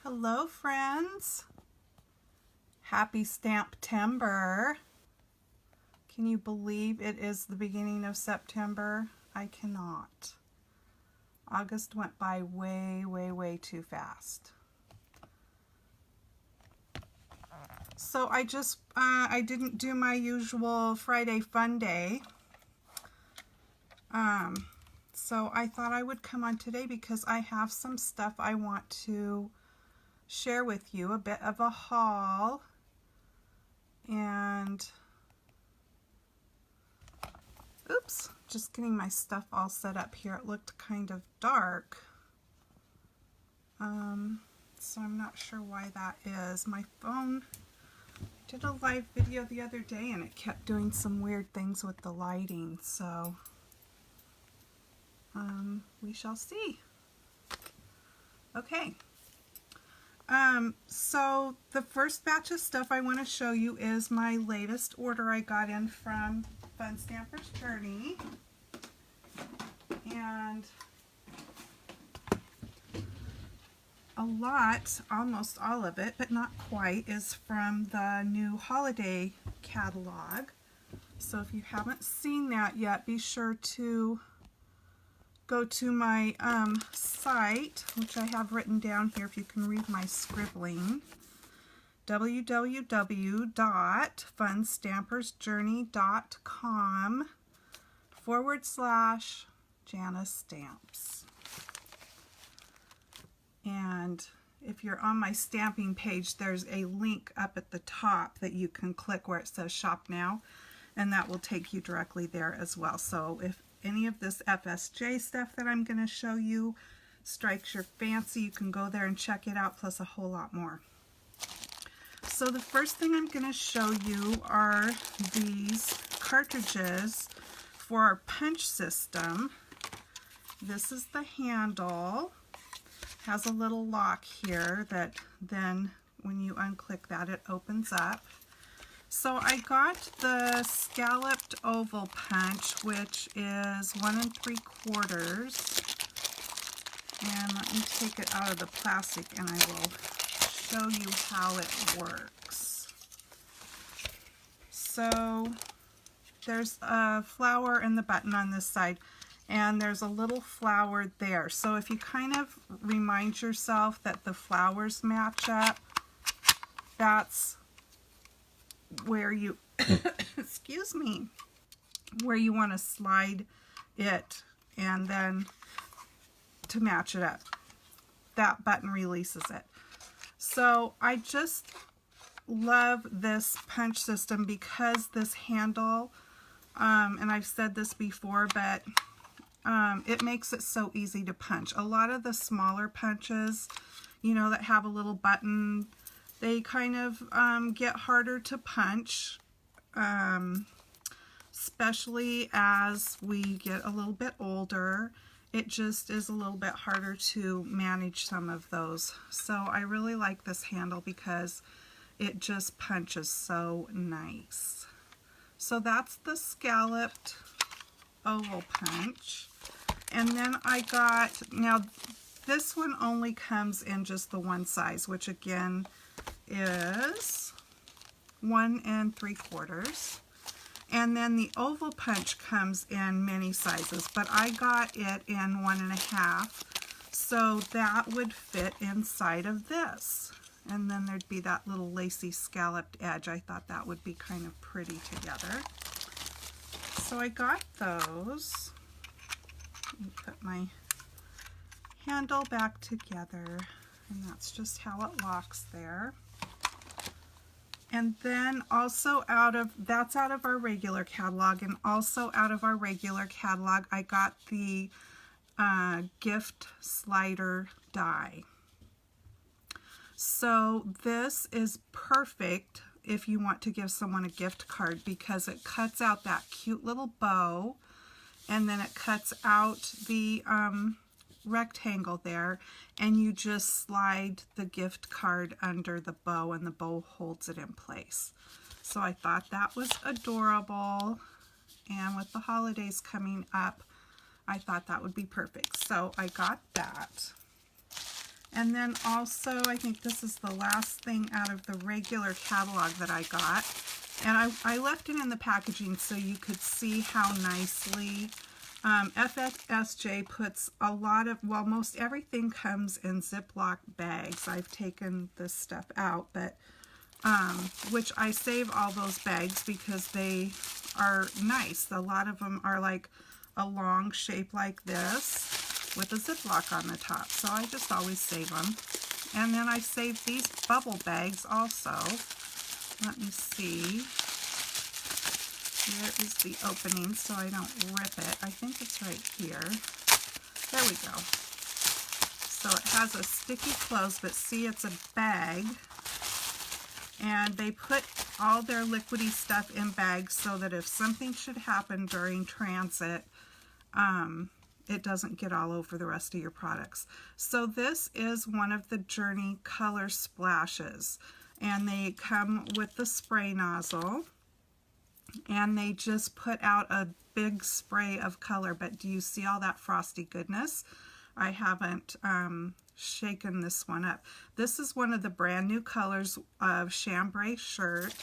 Hello friends, happy Stamptember. Can you believe it is the beginning of September? I cannot. August went by way too fast. So I didn't do my usual Friday fun day. So I thought I would come on today because I have some stuff I want to share with you, a bit of a haul, and oops, just getting my stuff all set up here. It looked kind of dark, so I'm not sure why that is. My phone did a live video the other day and it kept doing some weird things with the lighting, so we shall see. Okay. So the first batch of stuff I want to show you is my latest order I got in from Fun Stamper's Journey. And a lot, almost all of it, but not quite, is from the new holiday catalog. So if you haven't seen that yet, be sure to go to my site, which I have written down here if you can read my scribbling, www.funstampersjourney.com/JannaStamps. And if you're on my stamping page, there's a link up at the top that you can click where it says shop now, and that will take you directly there as well. So if any of this FSJ stuff that I'm going to show you strikes your fancy, you can go there and check it out, plus a whole lot more. So the first thing I'm going to show you are these cartridges for our punch system. This is the handle. Has a little lock here that then when you unclick that, it opens up. So I got the scalloped oval punch, which is 1 3/4. And let me take it out of the plastic and I will show you how it works. So there's a flower in the button on this side, and there's a little flower there. So if you kind of remind yourself that the flowers match up, that's where you excuse me, where you want to slide it, and then to match it up, that button releases it. So I just love this punch system because this handle, and I've said this before, but it makes it so easy to punch. A lot of the smaller punches, you know, that have a little button, they kind of get harder to punch, especially as we get a little bit older. It just is a little bit harder to manage some of those. So I really like this handle because it just punches so nice. So that's the scalloped oval punch. And then I got, now this one only comes in just the one size, which again is 1 3/4. And then the oval punch comes in many sizes, but I got it in 1 1/2, so that would fit inside of this. And then there'd be that little lacy scalloped edge. I thought that would be kind of pretty together. So I got those. Let me put my handle back together, and that's just how it locks there. And then also that's out of our regular catalog, and also out of our regular catalog I got the gift slider die. So this is perfect if you want to give someone a gift card because it cuts out that cute little bow, and then it cuts out the rectangle there, and you just slide the gift card under the bow and the bow holds it in place. So I thought that was adorable, and with the holidays coming up, I thought that would be perfect. So I got that. And then also, I think this is the last thing out of the regular catalog that I got. And I left it in the packaging so you could see how nicely FSJ puts a lot of, well, most everything comes in Ziploc bags. I've taken this stuff out, but which I save all those bags because they are nice. A lot of them are like a long shape like this with a Ziploc on the top, so I just always save them. And then I save these bubble bags also. Let me see. Here is the opening so I don't rip it. I think it's right here. There we go. So it has a sticky close, but see, it's a bag. And they put all their liquidy stuff in bags so that if something should happen during transit, it doesn't get all over the rest of your products. So this is one of the Journey Color Splashes. And they come with the spray nozzle. And they just put out a big spray of color. But do you see all that frosty goodness? I haven't shaken this one up. This is one of the brand new colors of chambray shirt.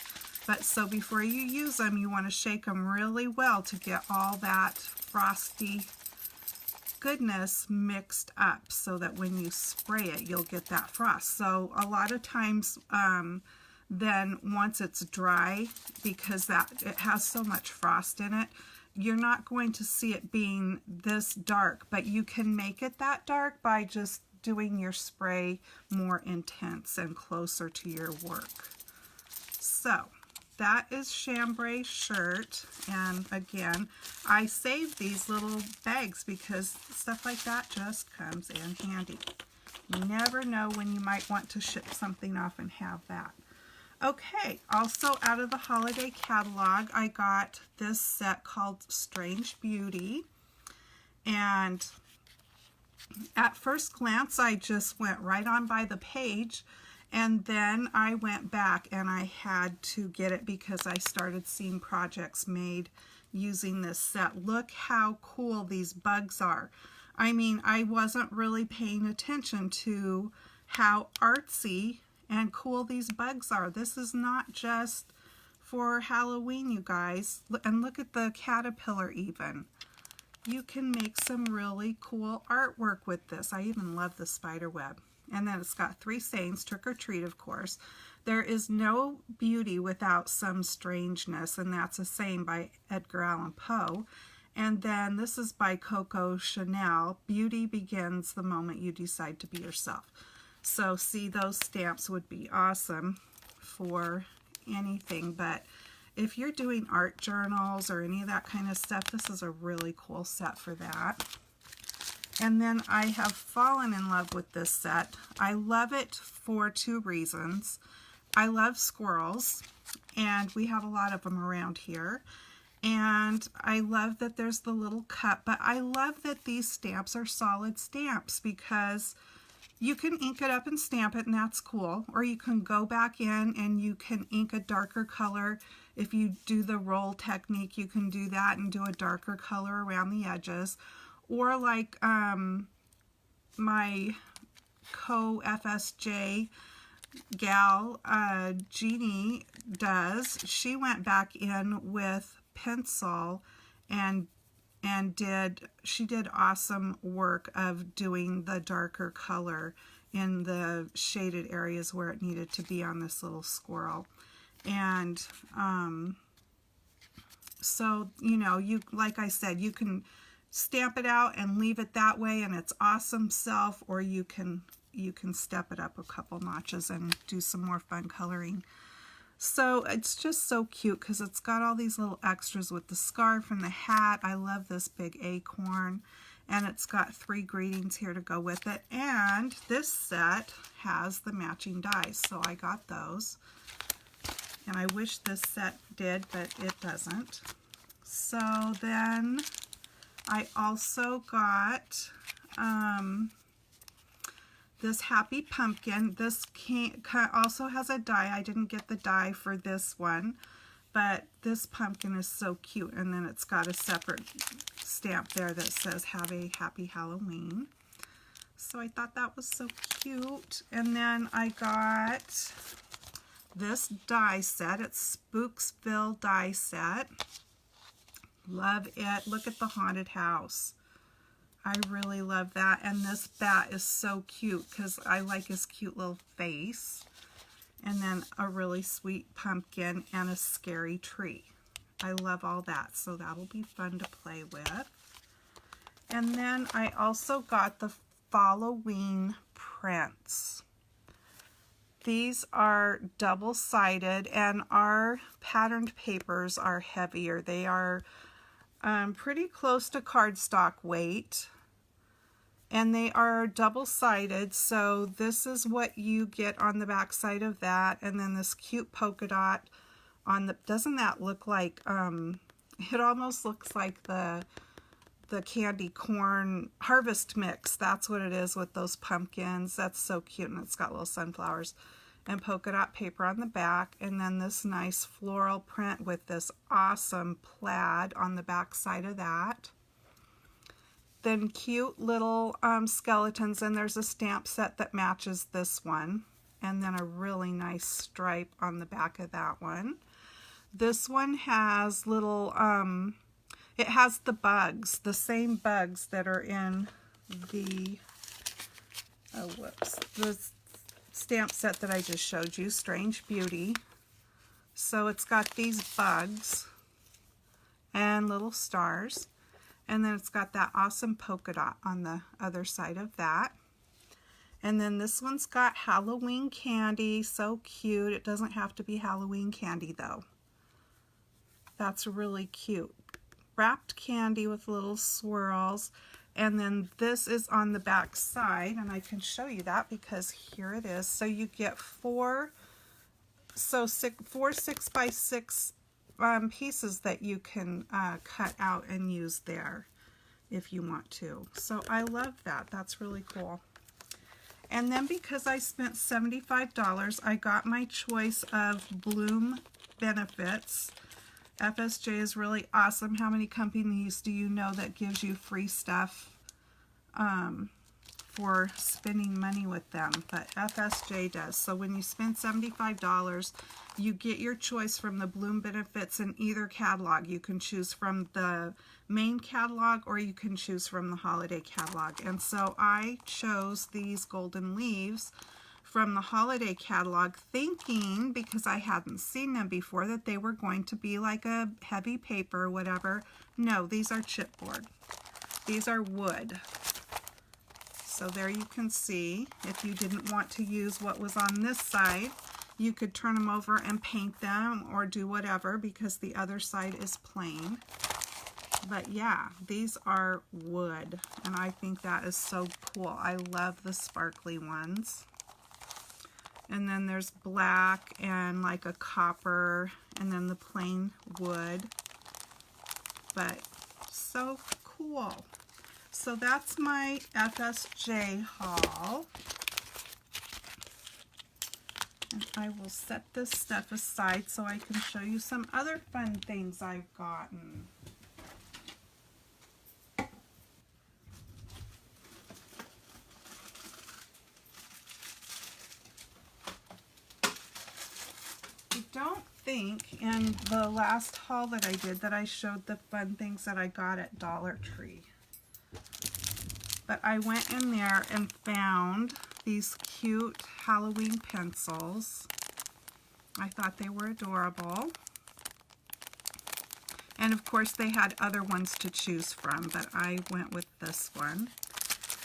But so before you use them, you want to shake them really well to get all that frosty goodness mixed up so that when you spray it, you'll get that frost. So a lot of times, then once it's dry, because it has so much frost in it, you're not going to see it being this dark, but you can make it that dark by just doing your spray more intense and closer to your work. So that is chambray shirt, and again, I save these little bags because stuff like that just comes in handy. You never know when you might want to ship something off and have that. Okay, also out of the holiday catalog, I got this set called Strange Beauty. And at first glance, I just went right on by the page. And then I went back and I had to get it because I started seeing projects made using this set. Look how cool these bugs are. I mean, I wasn't really paying attention to how artsy and cool these bugs are. This is not just for Halloween, you guys. And look at the caterpillar even. You can make some really cool artwork with this. I even love the spider web. And then it's got 3 sayings, trick or treat, of course. There is no beauty without some strangeness, and that's a saying by Edgar Allan Poe. And then this is by Coco Chanel. Beauty begins the moment you decide to be yourself. So see, those stamps would be awesome for anything, but if you're doing art journals or any of that kind of stuff, this is a really cool set for that. And then I have fallen in love with this set. I love it for 2 reasons. I love squirrels, and we have a lot of them around here. And I love that there's the little cup, but I love that these stamps are solid stamps because you can ink it up and stamp it, and that's cool. Or you can go back in and you can ink a darker color. If you do the roll technique, you can do that and do a darker color around the edges. Or like my co-FSJ gal, Jeannie, does. She went back in with pencil and she did awesome work of doing the darker color in the shaded areas where it needed to be on this little squirrel. And so, you know, like I said, you can stamp it out and leave it that way and it's awesome self, or you can step it up a couple notches and do some more fun coloring. So it's just so cute because it's got all these little extras with the scarf and the hat. I love this big acorn, and it's got 3 greetings here to go with it. And this set has the matching dies, so I got those. And I wish this set did, but it doesn't. So then I also got this Happy Pumpkin. This also has a die. I didn't get the die for this one, but this pumpkin is so cute. And then it's got a separate stamp there that says, have a happy Halloween. So I thought that was so cute. And then I got this die set. It's Spooksville die set. Love it. Look at the haunted house. I really love that. And this bat is so cute because I like his cute little face. And then a really sweet pumpkin and a scary tree. I love all that. So that'll be fun to play with. And then I also got the Halloween prints. These are double-sided and our patterned papers are heavier. They are pretty close to cardstock weight, and they are double-sided, so this is what you get on the back side of that, and then this cute polka dot on the, doesn't that look like, it almost looks like the candy corn harvest mix. That's what it is with those pumpkins. That's so cute, and it's got little sunflowers and polka dot paper on the back, and then this nice floral print with this awesome plaid on the back side of that. Then cute little skeletons, and there's a stamp set that matches this one, and then a really nice stripe on the back of that one. This one has little it has the bugs, the same bugs that are in the the stamp set that I just showed you, Strange Beauty. So it's got these bugs and little stars, and then it's got that awesome polka dot on the other side of that. And then this one's got Halloween candy, so cute. It doesn't have to be Halloween candy though. That's really cute. Wrapped candy with little swirls. And then this is on the back side, and I can show you that because here it is. So you get four 6x6 pieces that you can cut out and use there if you want to. So I love that. That's really cool. And then because I spent $75, I got my choice of Bloom benefits. FSJ is really awesome. How many companies do you know that gives you free stuff for spending money with them? But FSJ does. So when you spend $75, you get your choice from the Bloom benefits in either catalog. You can choose from the main catalog or you can choose from the holiday catalog. And so I chose these golden leaves from the holiday catalog, thinking, because I hadn't seen them before, that they were going to be like a heavy paper or whatever. No, these are chipboard. These are wood. So there you can see, if you didn't want to use what was on this side, you could turn them over and paint them or do whatever, because the other side is plain. But yeah, these are wood, and I think that is so cool. I love the sparkly ones. And then there's black and like a copper, and then the plain wood. But so cool. So that's my FSJ haul. And I will set this stuff aside so I can show you some other fun things I've gotten. Don't think in the last haul that I did that I showed the fun things that I got at Dollar Tree. But I went in there and found these cute Halloween pencils. I thought they were adorable. And of course they had other ones to choose from, but I went with this one.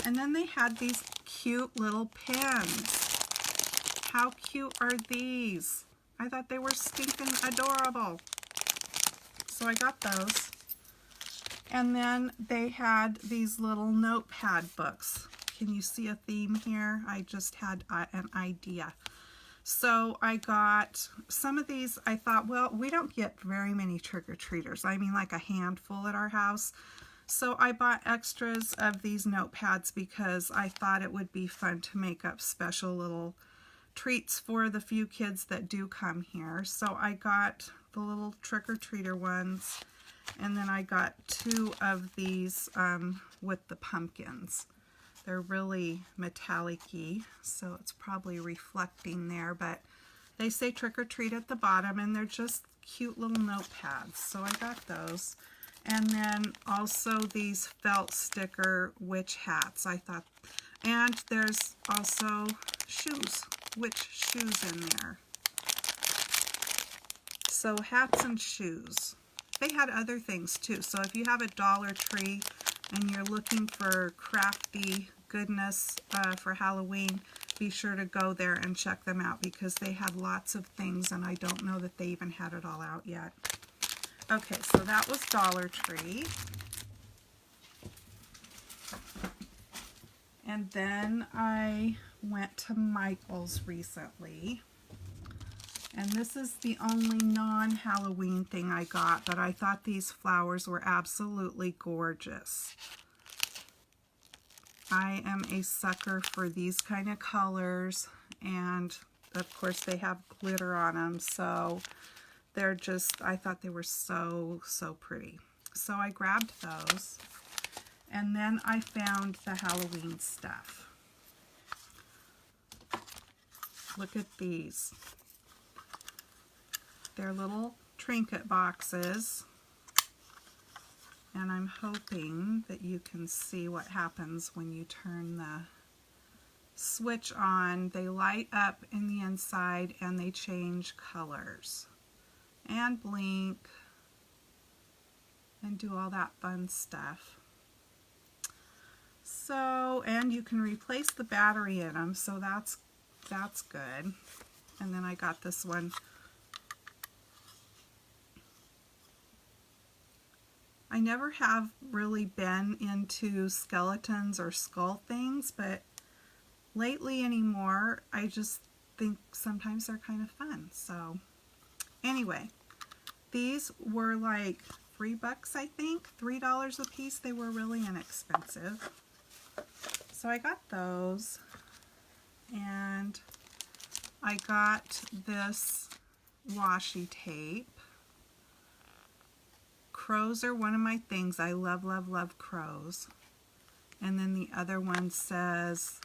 And then they had these cute little pens. How cute are these? I thought they were stinking adorable. So I got those. And then they had these little notepad books. Can you see a theme here? I just had an idea. So I got some of these. I thought, well, we don't get very many trick-or-treaters. I mean, like a handful at our house. So I bought extras of these notepads because I thought it would be fun to make up special little treats for the few kids that do come here. So I got the little trick-or-treater ones, and then I got two of these with the pumpkins. They're really metallic-y, so it's probably reflecting there, but they say trick or treat at the bottom, and they're just cute little notepads, so I got those. And then also these felt sticker witch hats, I thought. And there's also shoes, witch shoes in there. So hats and shoes. They had other things too, so if you have a Dollar Tree and you're looking for crafty goodness for Halloween, be sure to go there and check them out because they had lots of things, and I don't know that they even had it all out yet. Okay, so that was Dollar Tree. And then I went to Michael's recently. And this is the only non-Halloween thing I got, but I thought these flowers were absolutely gorgeous. I am a sucker for these kind of colors, and of course they have glitter on them, so they're just, I thought they were so, so pretty. So I grabbed those, and then I found the Halloween stuff. Look at these. They're little trinket boxes, and I'm hoping that you can see what happens when you turn the switch on. They light up in the inside and they change colors and blink and do all that fun stuff. So, and you can replace the battery in them, so that's good. And then I got this one. I never have really been into skeletons or skull things, but lately anymore, I just think sometimes they're kind of fun. So anyway, these were like $3, I think, $3 a piece. They were really inexpensive. So I got those, and I got this washi tape. Crows are one of my things. I love, love, love crows. And then the other one says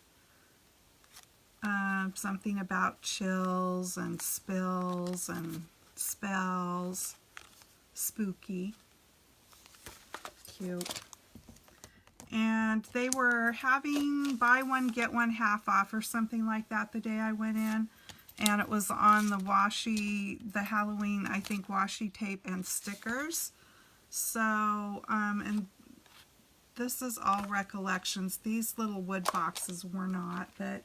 something about chills and spills and spells. Spooky. Cute. And they were having buy one, get one half off or something like that the day I went in. And it was on the washi, the Halloween, I think, washi tape and stickers. So, and this is all recollections. These little wood boxes were not, but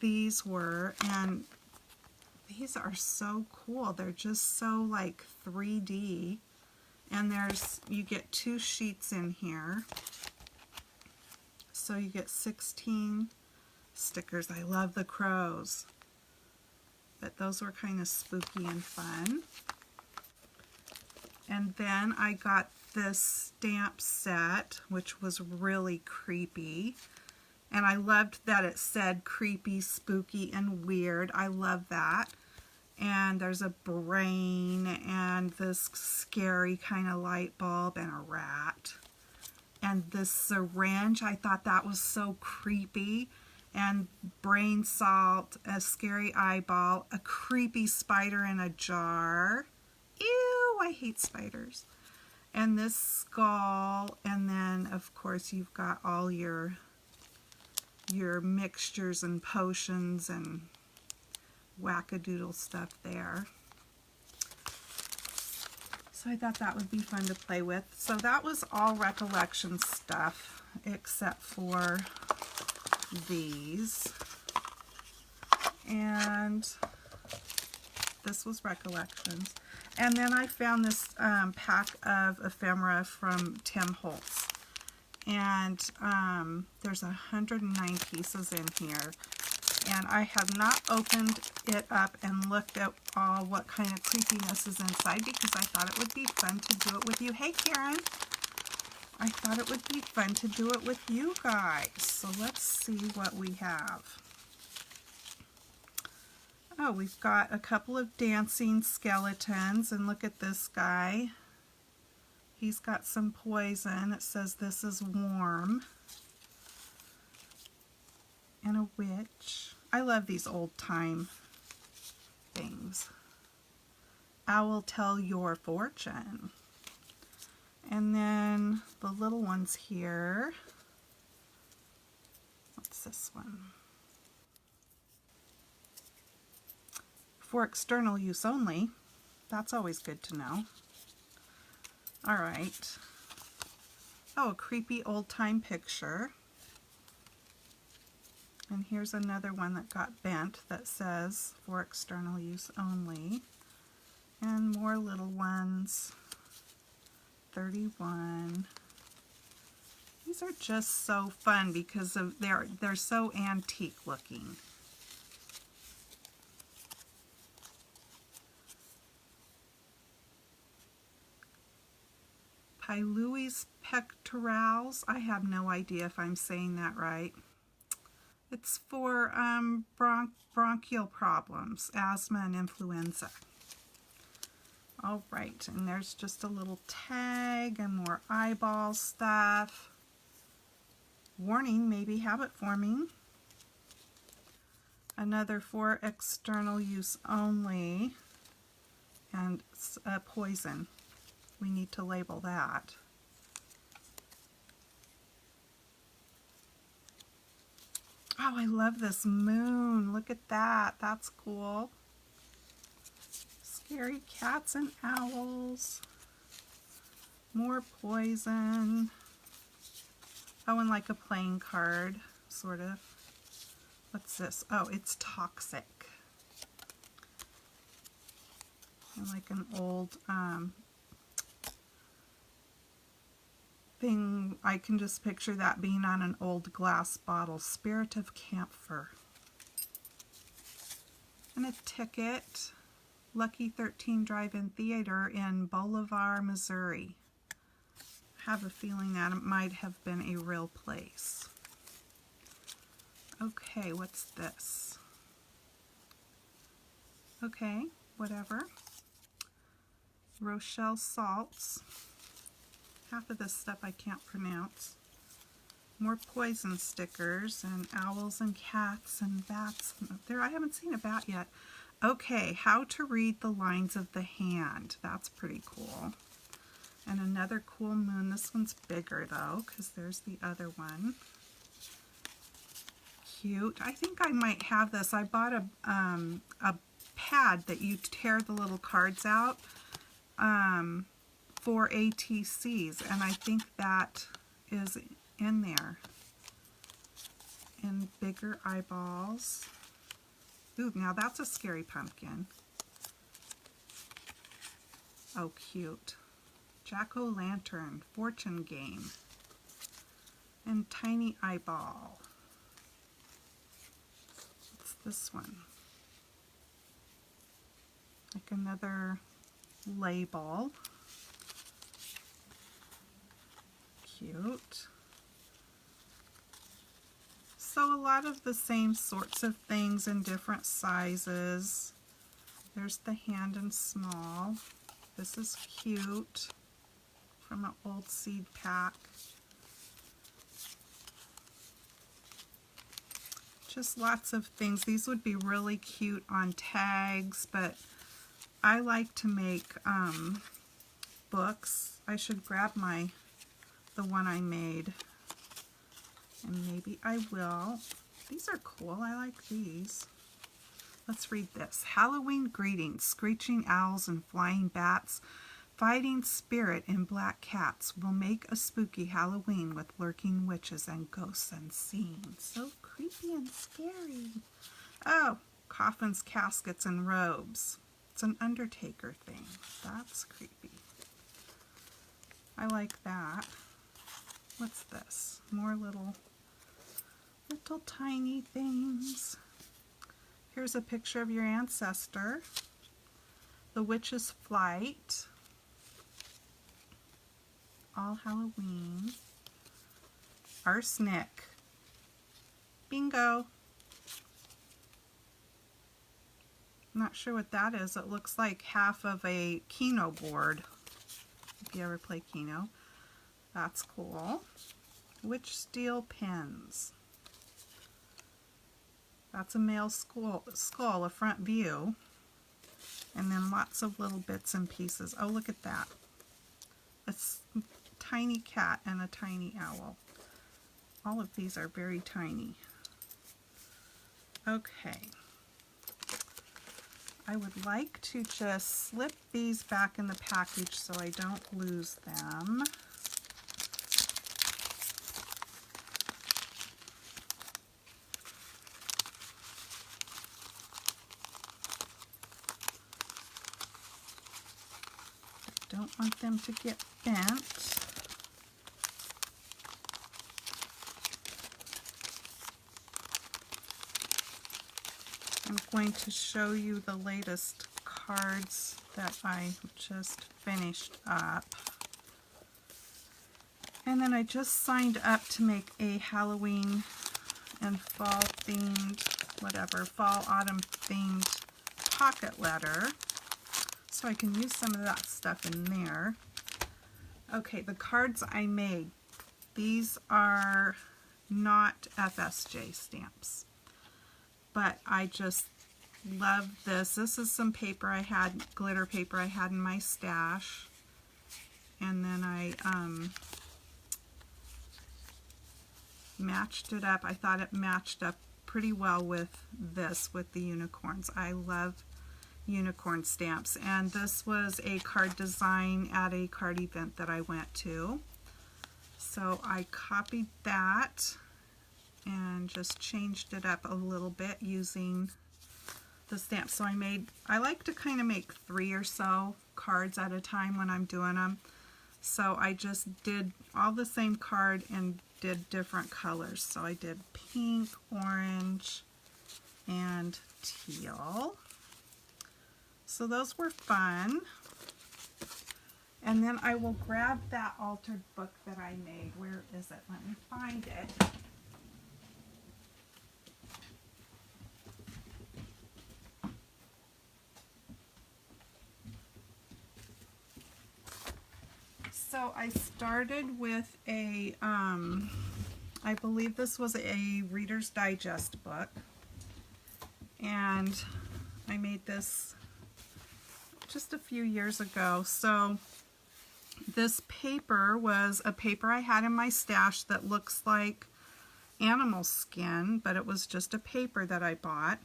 these were, and these are so cool. They're just so like 3D, and you get 2 sheets in here, so you get 16 stickers. I love the crows, but those were kind of spooky and fun. And then I got this stamp set, which was really creepy. And I loved that it said creepy, spooky, and weird. I love that. And there's a brain and this scary kind of light bulb and a rat. And this syringe, I thought that was so creepy. And brain salt, a scary eyeball, a creepy spider in a jar. Ew, I hate spiders. And this skull, and then of course you've got all your mixtures and potions and wackadoodle stuff there. So I thought that would be fun to play with. So that was all recollection stuff except for these. And this was recollections. And then I found this pack of ephemera from Tim Holtz. And there's 109 pieces in here. And I have not opened it up and looked at what kind of creepiness is inside because I thought it would be fun to do it with you. Hey, Karen! I thought it would be fun to do it with you guys. So let's see what we have. Oh, we've got a couple of dancing skeletons, and look at this guy. He's got some poison. It says this is warm. and a witch. I love these old time things. I will tell your fortune. And then the little ones here. What's this one? For external use only. That's always good to know. All right. Oh, a creepy old-time picture. And here's another one that got bent that says for external use only. And more little ones. 31. These are just so fun because of they're so antique looking. Pyleuis pectorals. I have no idea if I'm saying that right. It's for bronchial problems, asthma and influenza. All right, and there's just a little tag and more eyeball stuff. Warning, maybe habit forming. Another for external use only, and poison. We need to label that. Oh, I love this moon. Look at that. That's cool. Scary cats and owls. More poison. Oh, and like a playing card, sort of. What's this? Oh, it's toxic. And like an old thing. I can just picture that being on an old glass bottle. Spirit of Camphor. And a ticket. Lucky 13 Drive-In Theater in Bolivar, Missouri. I have a feeling that it might have been a real place. Okay, what's this? Okay, whatever. Rochelle salts. Half of this stuff I can't pronounce. More poison stickers and owls and cats and bats. There, I haven't seen a bat yet. Okay, how to read the lines of the hand. That's pretty cool. And another cool moon. This one's bigger though, because there's the other one. Cute. I think I might have this. I bought a pad that you tear the little cards out for ATCs, and I think that is in there. And bigger eyeballs. Ooh, now that's a scary pumpkin. Oh, cute. Jack-o'-lantern, fortune game, and tiny eyeball. What's this one? Like another label. Cute. So a lot of the same sorts of things in different sizes. There's the hand in small. This is cute. From an old seed pack. Just lots of things. These would be really cute on tags, but I like to make books. I should grab the one I made, and maybe I will. These are cool. I like these. Let's read this. Halloween greetings, screeching owls and flying bats, fighting spirit and black cats will make a spooky Halloween with lurking witches and ghosts unseen. So creepy and scary. Oh, coffins, caskets, and robes. It's an Undertaker thing. That's creepy. I like that. What's this? More little tiny things. Here's a picture of your ancestor. The Witch's Flight. All Halloween. Arsenic. Bingo. Not sure what that is. It looks like half of a Keno board. If you ever play Keno. That's cool. Witch steel pins. That's a male skull, a front view. And then lots of little bits and pieces. Oh, look at that. A tiny cat and a tiny owl. All of these are very tiny. Okay. I would like to just slip these back in the package so I don't lose them. Don't want them to get bent. I'm going to show you the latest cards that I just finished up. And then I just signed up to make a Halloween and fall themed, whatever, fall autumn themed pocket letter. So I can use some of that stuff in there. Okay, the cards I made, these are not FSJ stamps, but I just love this. This is some paper I had, glitter paper I had in my stash, and then I matched it up. I thought it matched up pretty well with this, with the unicorns. I love unicorn stamps, and this was a card design at a card event that I went to. So I copied that and just changed it up a little bit using the stamps. So I like to kind of make 3 or so cards at a time when I'm doing them. So I just did all the same card and did different colors. So I did pink, orange, and teal. So those were fun. And then I will grab that altered book that I made. Where is it? Let me find it. So I started with a, I believe this was a Reader's Digest book. And I made this just a few years ago. So this paper was a paper I had in my stash that looks like animal skin, but it was just a paper that I bought.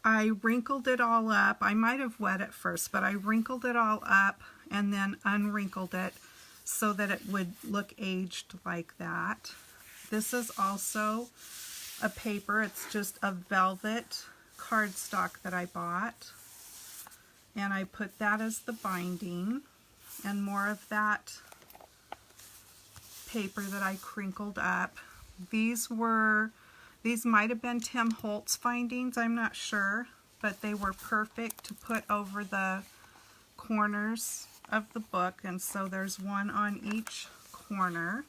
I wrinkled it all up. I might have wet it first, but I wrinkled it all up and then unwrinkled it so that it would look aged like that. This is also a paper. It's just a velvet cardstock that I bought. And I put that as the binding, and more of that paper that I crinkled up. These might have been Tim Holtz findings, I'm not sure, but they were perfect to put over the corners of the book, and so there's one on each corner.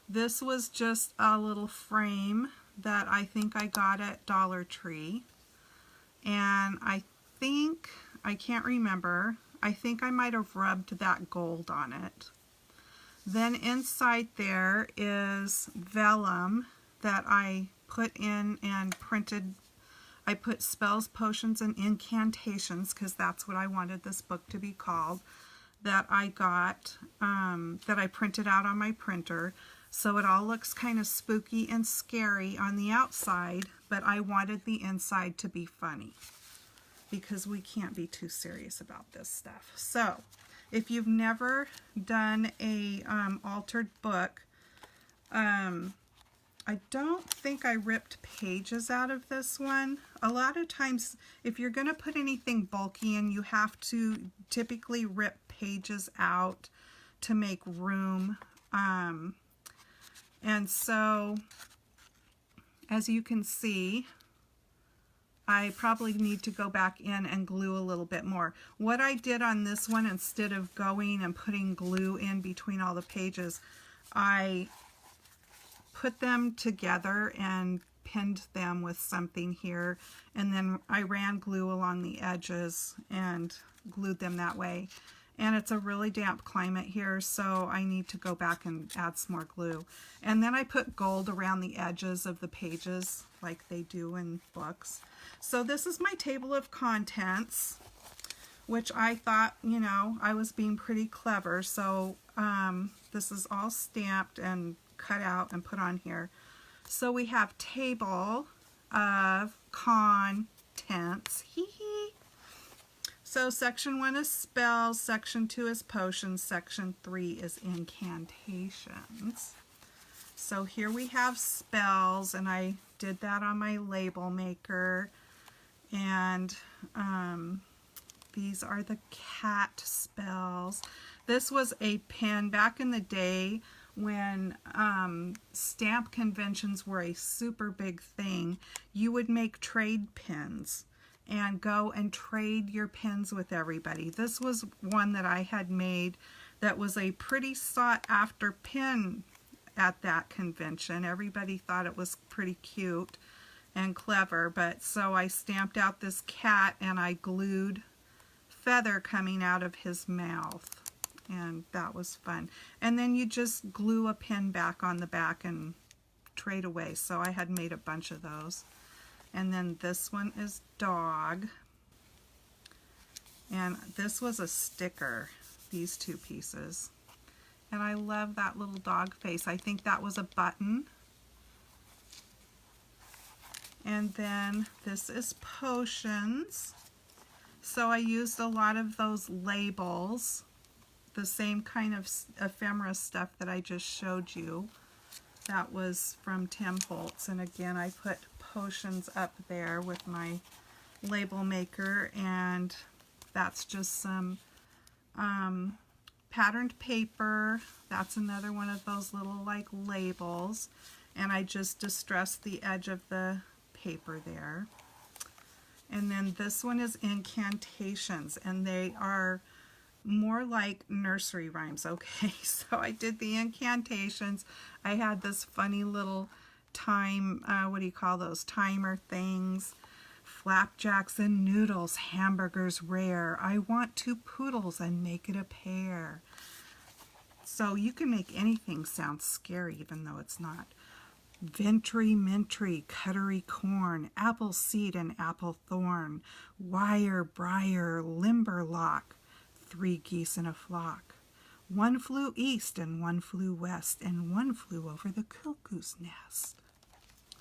This was just a little frame that I think I got at Dollar Tree, and I can't remember, I think I might have rubbed that gold on it. Then inside there is vellum that I put in and printed. I put spells, potions, and incantations, because that's what I wanted this book to be called, that I got, that I printed out on my printer. So it all looks kind of spooky and scary on the outside, but I wanted the inside to be funny, because we can't be too serious about this stuff. So if you've never done a altered book, I don't think I ripped pages out of this one. A lot of times, if you're going to put anything bulky in, you have to typically rip pages out to make room. And so, as you can see, I probably need to go back in and glue a little bit more. What I did on this one, instead of going and putting glue in between all the pages, I put them together and pinned them with something here, and then I ran glue along the edges and glued them that way. And it's a really damp climate here, so I need to go back and add some more glue. And then I put gold around the edges of the pages like they do in books. So this is my table of contents, which I thought, you know, I was being pretty clever. So this is all stamped and cut out and put on here. So we have table of contents. Hee hee. So section 1 is spells, section 2 is potions, section 3 is incantations. So here we have spells, and I did that on my label maker. And these are the cat spells. This was a pin back in the day when stamp conventions were a super big thing. You would make trade pins and go and trade your pins with everybody. This was one that I had made that was a pretty sought after pin at that convention. Everybody thought it was pretty cute and clever, but so I stamped out this cat and I glued feather coming out of his mouth, and that was fun. And then you just glue a pin back on the back and trade away. So I had made a bunch of those. And then this one is dog. And this was a sticker, these two pieces. And I love that little dog face. I think that was a button. And then this is potions. So I used a lot of those labels, the same kind of ephemera stuff that I just showed you. That was from Tim Holtz, and again I put potions up there with my label maker, and that's just some patterned paper. That's another one of those little like labels, and I just distressed the edge of the paper there. And then this one is incantations, and they are more like nursery rhymes. Okay, so I did the incantations. I had this funny little time, what do you call those, timer things. Flapjacks and noodles, hamburgers rare. I want 2 poodles and make it a pair. So you can make anything sound scary even though it's not. Ventry, mintry, cuttery corn, apple seed and apple thorn, wire, briar, limberlock, 3 geese in a flock. 1 flew east and 1 flew west, and 1 flew over the cuckoo's nest.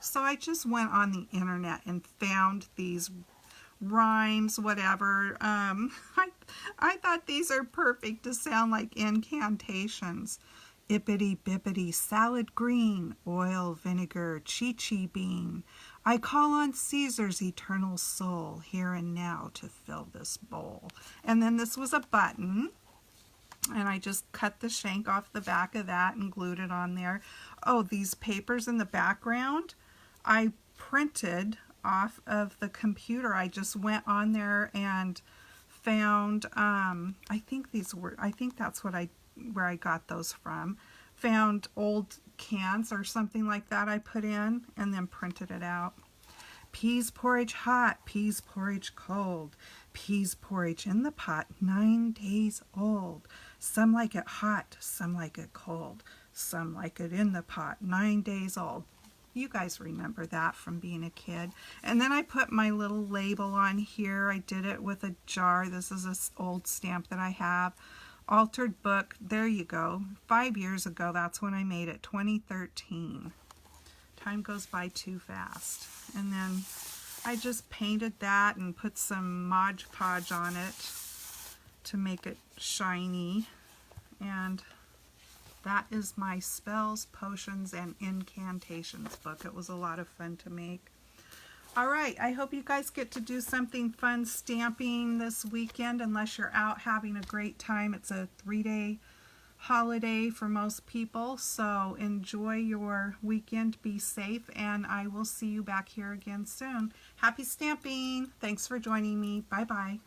So I just went on the internet and found these rhymes, whatever. I thought these are perfect to sound like incantations. Ippity bippity salad green, oil, vinegar, chi-chi bean. I call on Caesar's eternal soul here and now to fill this bowl. And then this was a button, and I just cut the shank off the back of that and glued it on there. Oh, these papers in the background, I printed off of the computer. I just went on there and found, I think that's what where I got those from. Found old cans or something like that I put in and then printed it out. Peas porridge hot, peas porridge cold, peas porridge in the pot 9 days old. Some like it hot, some like it cold, some like it in the pot 9 days old. You guys remember that from being a kid. And then I put my little label on here. I did it with a jar. This is an old stamp that I have. Altered book, there you go. 5 years ago, that's when I made it, 2013. Time goes by too fast. And then I just painted that and put some Mod Podge on it to make it shiny. And that is my spells, potions, and incantations book. It was a lot of fun to make. Alright, I hope you guys get to do something fun stamping this weekend unless you're out having a great time. It's a 3-day holiday for most people, so enjoy your weekend, be safe, and I will see you back here again soon. Happy stamping! Thanks for joining me. Bye-bye.